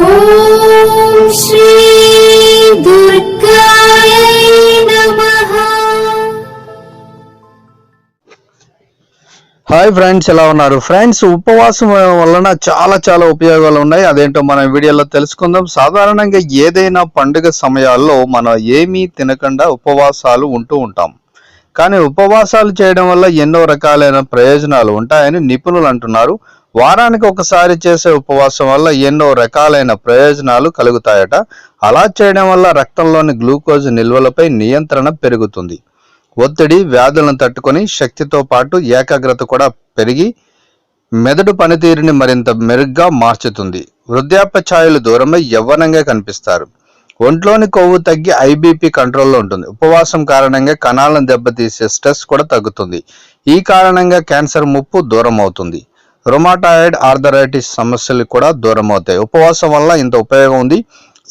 ఓం శ్రీ దుర్గాయ నమః. Hi friends, ఎలా ఉన్నారు ఫ్రెండ్స్? ఉపవాసం వలన చాలా ఉపయోగాలు ఉన్నాయి. అదేంటో మనం వీడియోలో తెలుసుకుందాం. సాధారణంగా ఏదైనా పండుగ సమయాల్లో మనం ఏమీ తినకుండా ఉపవాసాలు ఉంటూ ఉంటాం. కానీ ఉపవాసాలు చేయడం వల్ల ఎన్నో రకాలైన ప్రయోజనాలు ఉంటాయని నిపుణులు అంటున్నారు. వారానికి ఒకసారి చేసే ఉపవాసం వల్ల ఎన్నో రకాలైన ప్రయోజనాలు కలుగుతాయట. అలా చేయడం వల్ల రక్తంలోని గ్లూకోజ్ నిల్వలపై నియంత్రణ పెరుగుతుంది. ఒత్తిడి, వ్యాధులను తట్టుకొని శక్తితో పాటు ఏకాగ్రత కూడా పెరిగి మెదడు పనితీరుని మరింత మెరుగ్గా మార్చుతుంది. వృద్ధాప్య ఛాయలు దూరమై యవ్వనంగా కనిపిస్తారు. ఒంట్లోని కొవ్వు తగ్గి ఐబీపీ కంట్రోల్లో ఉంటుంది. ఉపవాసం కారణంగా కణాలను దెబ్బతీసే స్ట్రెస్ కూడా తగ్గుతుంది. ఈ కారణంగా క్యాన్సర్ ముప్పు దూరం అవుతుంది. రొమాటాయిడ్ ఆర్థరైటిస్ సమస్యలు కూడా దూరం అవుతాయి. ఉపవాసం వల్ల ఇంత ఉపయోగం ఉంది.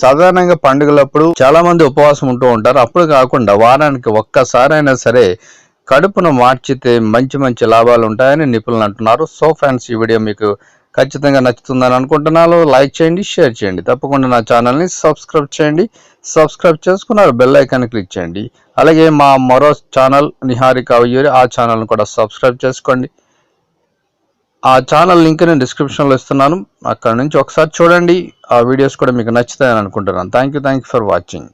సాధారణంగా పండుగలప్పుడు చాలా మంది ఉపవాసం ఉంటూ ఉంటారు. అప్పుడు కాకుండా వారానికి ఒక్కసారైనా సరే కడుపును మార్చితే మంచి లాభాలు ఉంటాయని నిపుణులు అంటున్నారు. సో ఫ్రెండ్స్, ఈ వీడియో మీకు ఖచ్చితంగా నచ్చుతుందని అనుకుంటున్నాను. లైక్ చేయండి, షేర్ చేయండి. తప్పకుండా నా ఛానల్ని సబ్స్క్రైబ్ చేయండి. సబ్స్క్రైబ్ చేసుకున్నారు బెల్ ఐకాన్ క్లిక్ చేయండి. అలాగే మా మరో ఛానల్ నిహారిక ఉయ్యూరి, ఆ ఛానల్ని కూడా సబ్స్క్రైబ్ చేసుకోండి. ఆ ఛానల్ లింక్ నేను డిస్క్రిప్షన్లో ఇస్తున్నాను. అక్కడ నుంచి ఒకసారి చూడండి. ఆ వీడియోస్ కూడా మీకు నచ్చుతాయని అనుకుంటున్నాను. Thank you for watching.